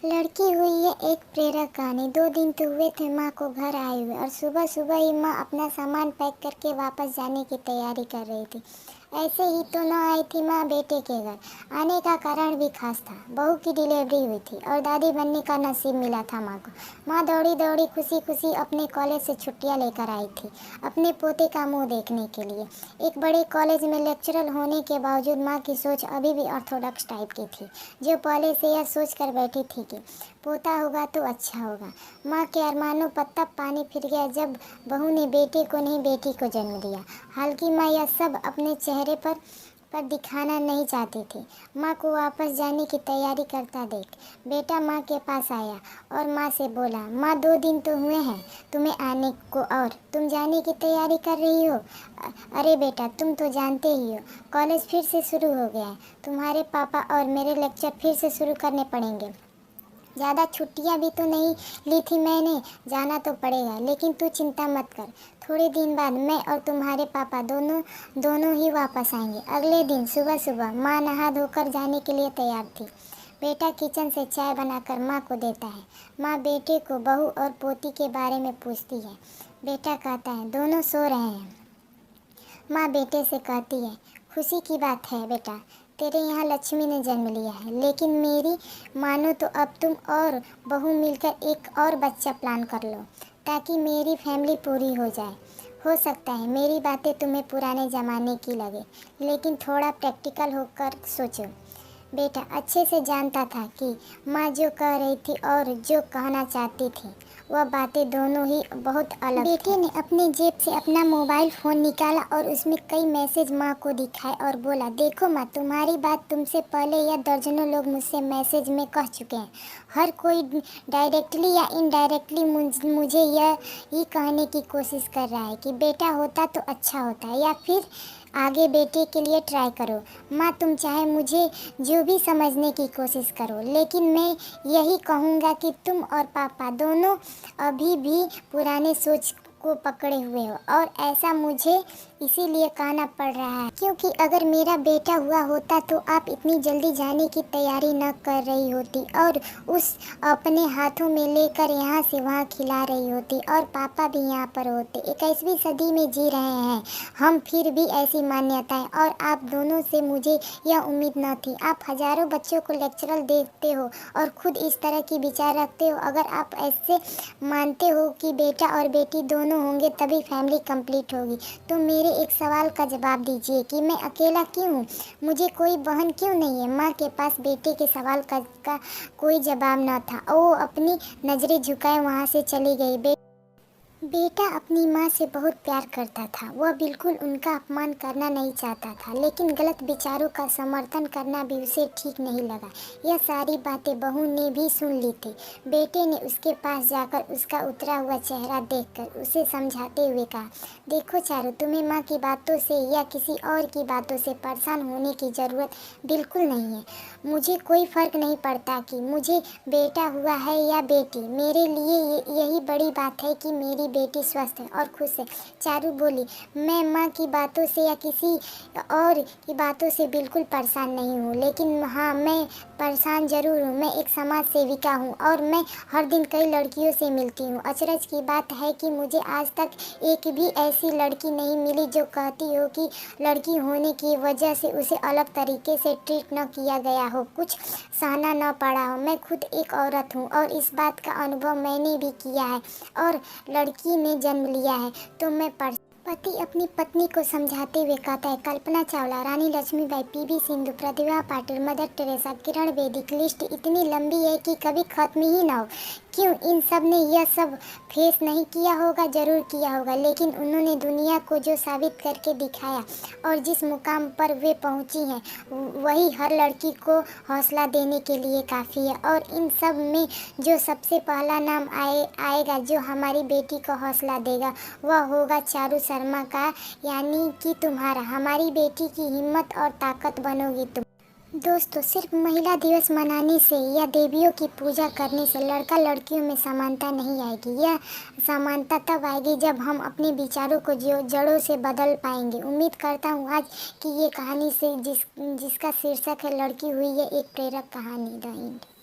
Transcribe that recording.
लड़की हुई है एक प्रेरक कहानी। 2 दिन तो हुए थे माँ को घर आए हुए और सुबह सुबह ही माँ अपना सामान पैक करके वापस जाने की तैयारी कर रही थी। ऐसे ही तो न आई थी माँ बेटे के घर। आने का कारण भी खास था। बहू की डिलीवरी हुई थी और दादी बनने का नसीब मिला था माँ को। माँ दौड़ी दौड़ी खुशी खुशी अपने कॉलेज से छुट्टियाँ लेकर आई थी अपने पोते का मुंह देखने के लिए। एक बड़े कॉलेज में लेक्चरर होने के बावजूद माँ की सोच अभी भी ऑर्थोडॉक्स टाइप की थी, जो पहले से यह सोच कर बैठी थी कि पोता होगा तो अच्छा होगा। माँ के अरमानों पर तब पानी फिर गया जब बहू ने बेटे को नहीं बेटी को जन्म दिया। हालांकि माँ यह सब अपने चेहरे पर दिखाना नहीं चाहती थी। माँ को वापस जाने की तैयारी करता देख बेटा माँ के पास आया और माँ से बोला, माँ 2 दिन तो हुए हैं तुम्हें आने को और तुम जाने की तैयारी कर रही हो। अरे बेटा तुम तो जानते ही हो कॉलेज फिर से शुरू हो गया है। तुम्हारे पापा और मेरे लेक्चर फिर से शुरू करने पड़ेंगे। ज़्यादा छुट्टियां भी तो नहीं ली थी मैंने, जाना तो पड़ेगा। लेकिन तू चिंता मत कर, थोड़े दिन बाद मैं और तुम्हारे पापा दोनों ही वापस आएंगे। अगले दिन सुबह सुबह माँ नहा धोकर जाने के लिए तैयार थी। बेटा किचन से चाय बनाकर माँ को देता है। माँ बेटे को बहू और पोती के बारे में पूछती है। बेटा कहता है दोनों सो रहे हैं। माँ बेटे से कहती है, खुशी की बात है बेटा, तेरे यहाँ लक्ष्मी ने जन्म लिया है। लेकिन मेरी मानो तो अब तुम और बहू मिलकर एक और बच्चा प्लान कर लो ताकि मेरी फैमिली पूरी हो जाए। हो सकता है मेरी बातें तुम्हें पुराने ज़माने की लगे, लेकिन थोड़ा प्रैक्टिकल होकर सोचो। बेटा अच्छे से जानता था कि माँ जो कह रही थी और जो कहना चाहती थी वह बातें दोनों ही बहुत अलग थी। बेटे ने अपने जेब से अपना मोबाइल फ़ोन निकाला और उसमें कई मैसेज माँ को दिखाए और बोला, देखो माँ, तुम्हारी बात तुमसे पहले यह दर्जनों लोग मुझसे मैसेज में कह चुके हैं। हर कोई डायरेक्टली या इनडायरेक्टली मुझे यह ही कहने की कोशिश कर रहा है कि बेटा होता तो अच्छा होता, या फिर आगे बेटे के लिए ट्राई करो। माँ तुम चाहे मुझे जो भी समझने की कोशिश करो, लेकिन मैं यही कहूँगा कि तुम और पापा दोनों अभी भी पुराने सोच को पकड़े हुए हो और ऐसा मुझे इसीलिए कहना पड़ रहा है क्योंकि अगर मेरा बेटा हुआ होता तो आप इतनी जल्दी जाने की तैयारी न कर रही होती और उस अपने हाथों में लेकर यहाँ से वहाँ खिला रही होती और पापा भी यहाँ पर होते। 21वीं सदी में जी रहे हैं हम, फिर भी ऐसी मान्यताएं और आप दोनों से मुझे यह उम्मीद न थी। आप हजारों बच्चों को लेक्चरल देते हो और खुद इस तरह की विचार रखते हो। अगर आप ऐसे मानते हो कि बेटा और बेटी दोनों होंगे तभी फैमिली कंप्लीट होगी, तो मेरे एक सवाल का जवाब दीजिए कि मैं अकेला क्यों हूँ, मुझे कोई बहन क्यों नहीं है। माँ के पास बेटे के सवाल का कोई जवाब न था। वो अपनी नज़रें झुकाए वहाँ से चली गई। बेटा अपनी माँ से बहुत प्यार करता था। वह बिल्कुल उनका अपमान करना नहीं चाहता था, लेकिन गलत विचारों का समर्थन करना भी उसे ठीक नहीं लगा। यह सारी बातें बहू ने भी सुन ली थी। बेटे ने उसके पास जाकर उसका उतरा हुआ चेहरा देखकर उसे समझाते हुए कहा, देखो चारू, तुम्हें माँ की बातों से या किसी और की बातों से परेशान होने की ज़रूरत बिल्कुल नहीं है। मुझे कोई फ़र्क नहीं पड़ता कि मुझे बेटा हुआ है या बेटी। मेरे लिए यही बड़ी बात है कि मेरी बेटी स्वस्थ है और खुश है। चारू बोली, मैं माँ की बातों से या किसी और की बातों से बिल्कुल परेशान नहीं हूँ, लेकिन हाँ, मैं परेशान ज़रूर हूँ। मैं एक समाज सेविका हूँ और मैं हर दिन कई लड़कियों से मिलती हूँ। अचरज की बात है कि मुझे आज तक एक भी ऐसी लड़की नहीं मिली जो कहती हो कि लड़की होने की वजह से उसे अलग तरीके से ट्रीट न किया गया हो, कुछ सहना न पड़ा हो। मैं खुद एक औरत हूँ और इस बात का अनुभव मैंने भी किया है और लड़की ने जन्म लिया है तो मैं पति अपनी पत्नी को समझाते हुए कहता है, कल्पना चावला, रानी Lakshmibai, PV Sindhu, Pratibha Patil, mother Teresa, Kiran Bedi, list इतनी लंबी है कि कभी खत्म ही ना हो। क्यों इन सब ने यह सब फेस नहीं किया होगा? ज़रूर किया होगा, लेकिन उन्होंने दुनिया को जो साबित करके दिखाया और जिस मुकाम पर वे पहुंची हैं वही हर लड़की को हौसला देने के लिए काफ़ी है। और इन सब में जो सबसे पहला नाम आएगा जो हमारी बेटी को हौसला देगा वह होगा चारू शर्मा का, यानी कि तुम्हारा। हमारी बेटी की हिम्मत और ताकत बनोगी तुम। दोस्तों, सिर्फ महिला दिवस मनाने से या देवियों की पूजा करने से लड़का लड़कियों में समानता नहीं आएगी। यह समानता तब आएगी जब हम अपने विचारों को जड़ों से बदल पाएंगे। उम्मीद करता हूँ आज की ये कहानी से जिसका शीर्षक है लड़की हुई है एक प्रेरक कहानी। The end.